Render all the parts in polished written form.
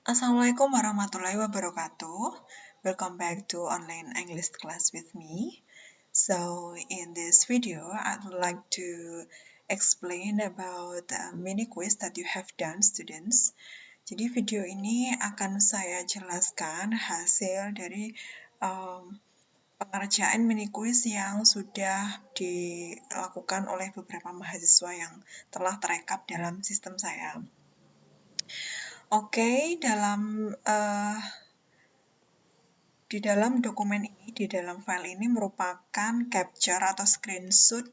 Assalamualaikum warahmatullahi wabarakatuh. Welcome back to online English class with me. So in this video, I would like to explain about the mini quiz that you have done, students. Jadi video ini akan saya jelaskan hasil dari pengerjaan mini quiz yang sudah dilakukan oleh beberapa mahasiswa yang telah terekap dalam sistem saya. Oke, di dalam dokumen ini, di dalam file ini merupakan capture atau screenshot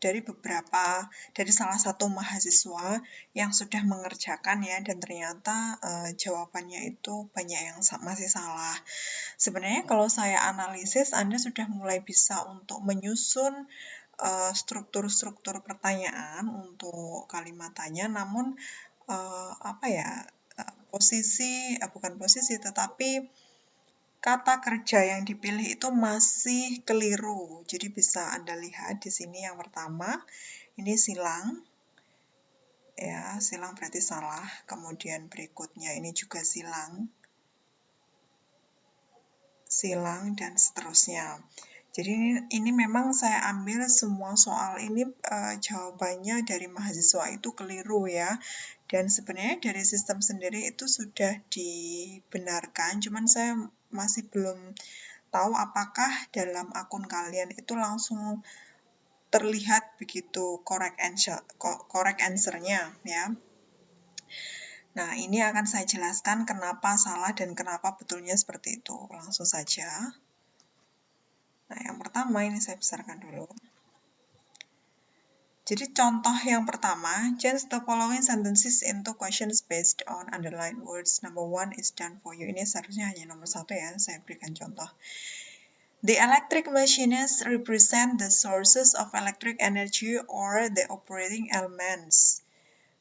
dari salah satu mahasiswa yang sudah mengerjakan ya, dan ternyata jawabannya itu banyak yang masih salah. Sebenarnya kalau saya analisis, Anda sudah mulai bisa untuk menyusun struktur-struktur pertanyaan untuk kalimat tanya, namun tetapi kata kerja yang dipilih itu masih keliru. Jadi bisa Anda lihat di sini yang pertama, ini silang. Ya, silang berarti salah. Kemudian berikutnya ini juga silang. Silang dan seterusnya. Jadi ini memang saya ambil semua soal ini jawabannya dari mahasiswa itu keliru ya. Dan sebenarnya dari sistem sendiri itu sudah dibenarkan, cuman saya masih belum tahu apakah dalam akun kalian itu langsung terlihat begitu correct answer-nya ya. Nah, ini akan saya jelaskan kenapa salah dan kenapa betulnya seperti itu. Langsung saja. Nah, yang pertama ini saya besarkan dulu. Jadi contoh yang pertama, change the following sentences into questions based on underlined words. Number 1 is done for you. Ini seharusnya hanya nomor 1 ya, saya berikan contoh. The electric machines represent the sources of electric energy or the operating elements.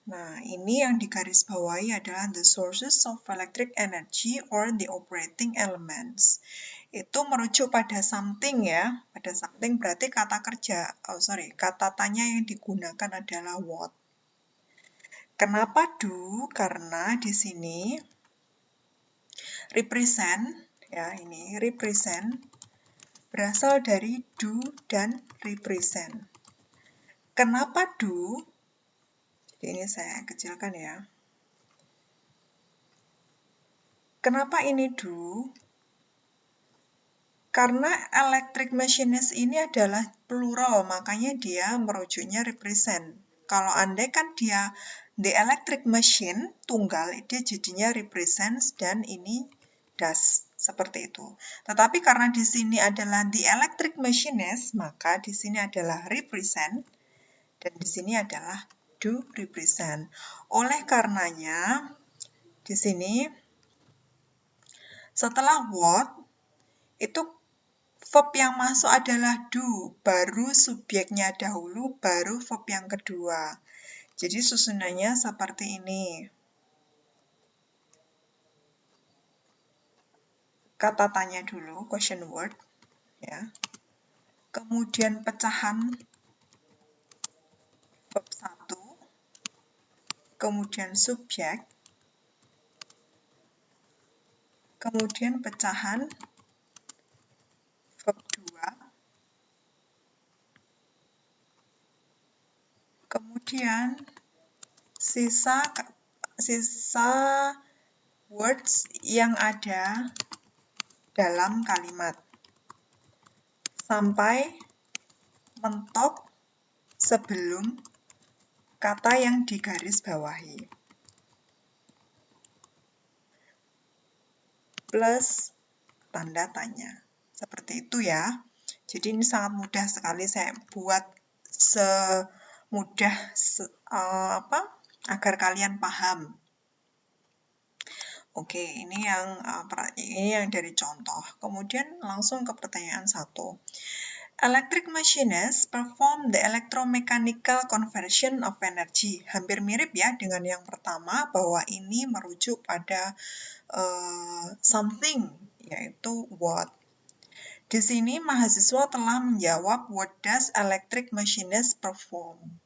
Nah, ini yang digarisbawahi adalah the sources of electric energy or the operating elements. Itu merujuk pada something ya. Pada something berarti kata tanya yang digunakan adalah what. Kenapa do? Karena di sini represent ya, ini represent berasal dari do dan represent. Kenapa do? Jadi ini saya kecilkan ya. Kenapa ini do? Karena electric machinist ini adalah plural, makanya dia merujuknya represent. Kalau andai kan dia the electric machine, tunggal, dia jadinya represents dan ini does, seperti itu. Tetapi karena di sini adalah the electric machinist, maka di sini adalah represent, dan di sini adalah do represent. Oleh karenanya, di sini setelah what, itu verb yang masuk adalah do, baru subjeknya dahulu, baru verb yang kedua. Jadi susunannya seperti ini. Kata tanya dulu, question word, ya. Kemudian pecahan verb 1, kemudian subjek, kemudian pecahan verb 2, kemudian sisa words yang ada dalam kalimat sampai mentok sebelum kata yang digaris bawahi plus tanda tanya. Seperti itu ya. Jadi ini sangat mudah sekali saya buat semudah agar kalian paham. Oke, ini yang dari contoh. Kemudian langsung ke pertanyaan 1. Electric machines perform the electromechanical conversion of energy. Hampir mirip ya dengan yang pertama, bahwa ini merujuk pada something, yaitu what. Di sini mahasiswa telah menjawab what does electric machines perform.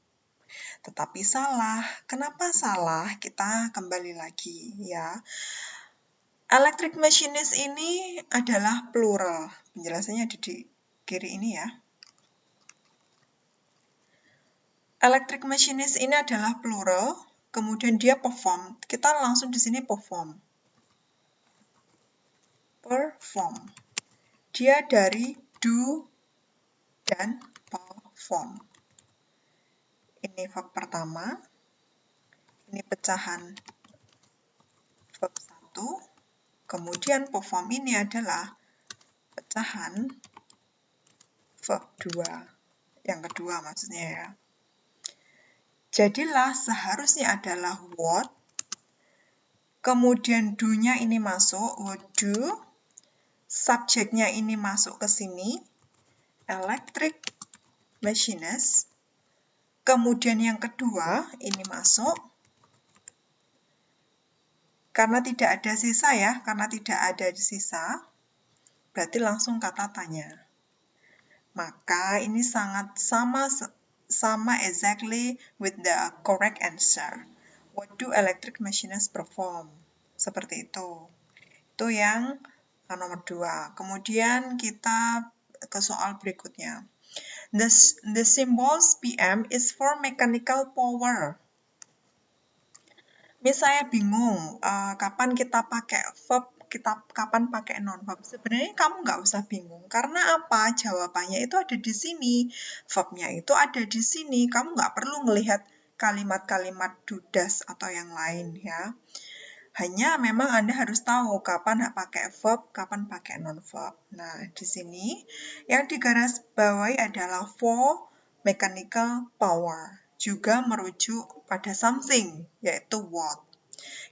Tetapi salah. Kenapa salah? Kita kembali lagi ya. Electric machinist ini adalah plural. Penjelasannya ada di kiri ini ya. Electric machinist ini adalah plural, kemudian dia perform. Kita langsung di sini perform. Perform. Dia dari do dan perform. Ini verb pertama. Ini pecahan verb 1. Kemudian perform ini adalah pecahan verb 2. Yang kedua maksudnya ya. Jadilah seharusnya adalah what. Kemudian do-nya ini masuk, would do. Subjeknya ini masuk ke sini. Electric machinist. Kemudian yang kedua ini masuk. Karena tidak ada sisa ya, karena tidak ada sisa, berarti langsung kata tanya. Maka ini sangat sama exactly with the correct answer. What do electric machinists perform? Seperti itu. Itu yang nomor 2. Kemudian kita ke soal berikutnya. The symbols PM is for mechanical power. Misalnya bingung, kapan kita pakai verb, kapan pakai non-verb. Sebenarnya kamu nggak usah bingung. Karena apa? Jawabannya itu ada di sini. Verbnya itu ada di sini. Kamu nggak perlu melihat kalimat-kalimat dudas atau yang lain ya. Hanya memang Anda harus tahu kapan pakai verb, kapan pakai non-verb. Nah, di sini yang digarisbawahi adalah for mechanical power. Juga merujuk pada something, yaitu what.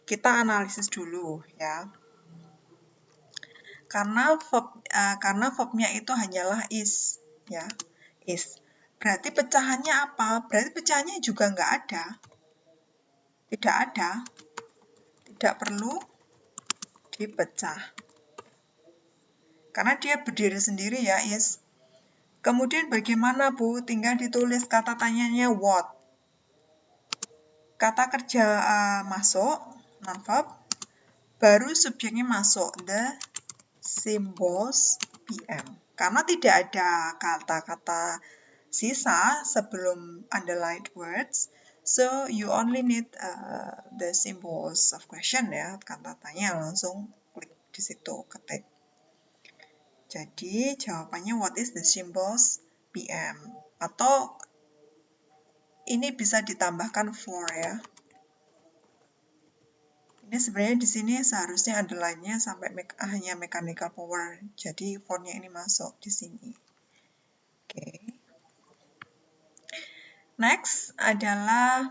Kita analisis dulu ya. Karena verbnya itu hanyalah is, ya, is. Berarti pecahannya apa? Berarti pecahannya juga nggak ada. Tidak ada. Tidak perlu dipecah. Karena dia berdiri sendiri ya, is. Kemudian bagaimana Bu? Tinggal ditulis kata tanyanya what. Kata kerja masuk, non-verb, baru subjeknya masuk, the symbols PM. Karena tidak ada kata-kata sisa sebelum underlined words, so you only need the symbols of question ya, kata tanya langsung klik di situ, ketik. Jadi jawabannya what is the symbols PM? Atau ini bisa ditambahkan for ya. Ini sebenarnya di sini seharusnya underline-nya sampai hanya mechanical power. Jadi for-nya ini masuk di sini. Oke. Next adalah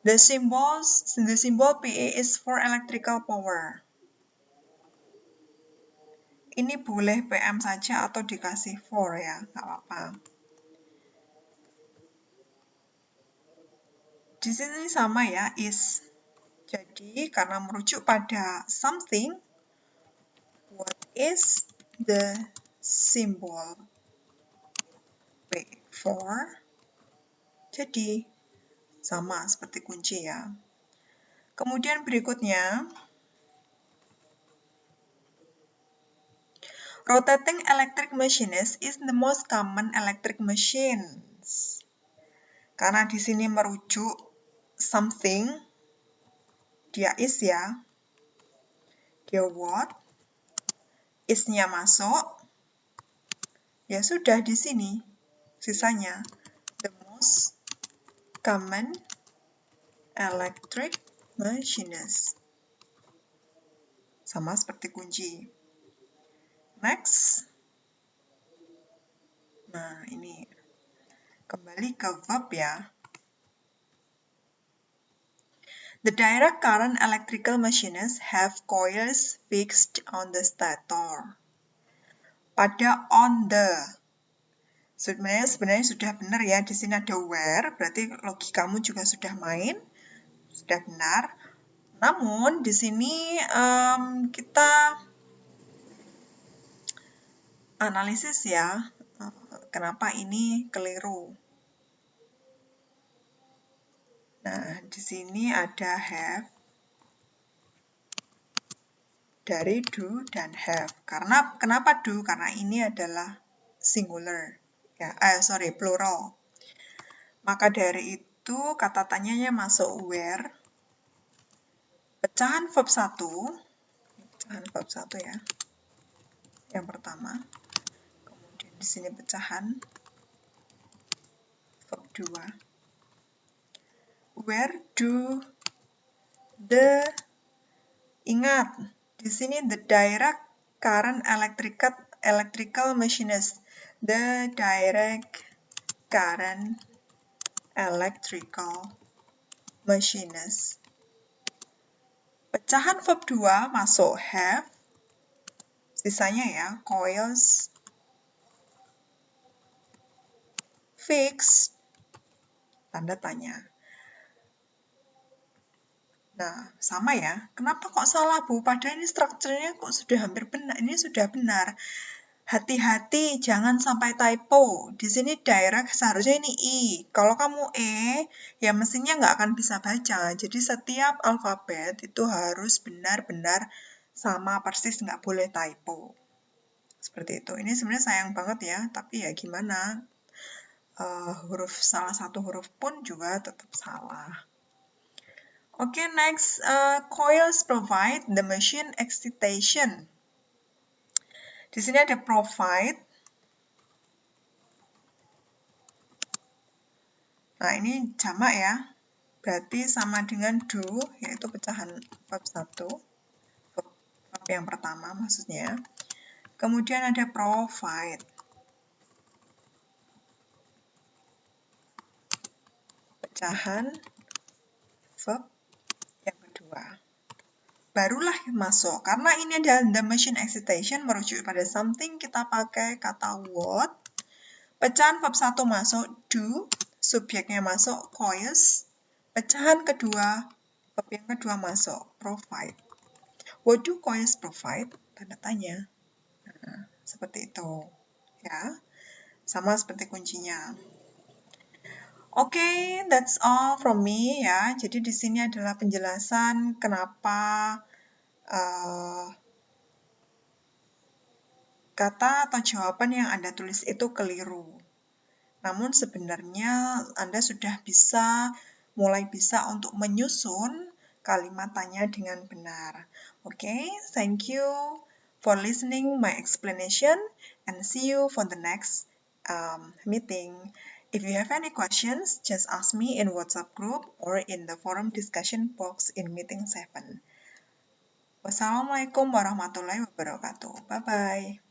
the symbol PA is for electrical power. Ini boleh PM saja atau dikasih for ya, nggak apa-apa. Di sini sama ya, is. Jadi, karena merujuk pada something, what is the symbol P for? Jadi, sama seperti kunci ya. Kemudian berikutnya, rotating electric machines is the most common electric machines. Karena di sini merujuk something, dia is ya. Dia what? Is-nya masuk. Ya sudah di sini. Sisanya. The most common electric machines. Sama seperti kunci. Next. Nah, ini. Kembali ke verb ya. The direct current electrical machines have coils fixed on the stator. Pada on the. Sebenarnya sudah benar ya. Di sini ada where, berarti logikamu juga sudah main. Sudah benar. Namun di sini kita analisis ya. Kenapa ini keliru? Nah, di sini ada have. dari do dan have. Kenapa do? Karena ini adalah singular. Ya, plural. Maka dari itu kata tanyanya masuk where. Pecahan verb 1. Pecahan verb 1 ya. Yang pertama. Kemudian di sini pecahan verb 2. Where do the, ingat, di sini the direct current electrical machinist. The direct current electrical machinist. Pecahan verb 2 masuk have. Sisanya ya, coils, fixed, tanda tanya. Nah, sama ya. Kenapa kok salah, Bu? Padahal ini strukturnya kok sudah hampir benar. Ini sudah benar. Hati-hati, jangan sampai typo. Di sini direct seharusnya ini I. Kalau kamu E, ya mestinya nggak akan bisa baca. Jadi setiap alfabet itu harus benar-benar sama persis, nggak boleh typo. Seperti itu. Ini sebenarnya sayang banget ya, tapi ya gimana? Salah satu huruf pun juga tetap salah. Oke, next, coils provide the machine excitation. Di sini ada provide. Nah, ini jamak ya. Berarti sama dengan do, yaitu pecahan verb 1. Verb yang pertama maksudnya. Kemudian ada provide. Pecahan verb yang kedua. Barulah masuk. Karena ini adalah the machine excitation, merujuk pada something, kita pakai kata what. Pecahan verb 1 masuk do, subjeknya masuk coils. Pecahan kedua, verb yang kedua masuk provide. What do coils provide? Tanda tanya. Nah, seperti itu. Ya. Sama seperti kuncinya. Oke, that's all from me ya. Jadi di sini adalah penjelasan kenapa kata atau jawaban yang Anda tulis itu keliru. Namun sebenarnya Anda sudah mulai bisa untuk menyusun kalimat tanya dengan benar. Oke, thank you for listening my explanation and see you for the next meeting. If you have any questions, just ask me in WhatsApp group or in the forum discussion box in meeting 7. Wassalamualaikum warahmatullahi wabarakatuh. Bye-bye.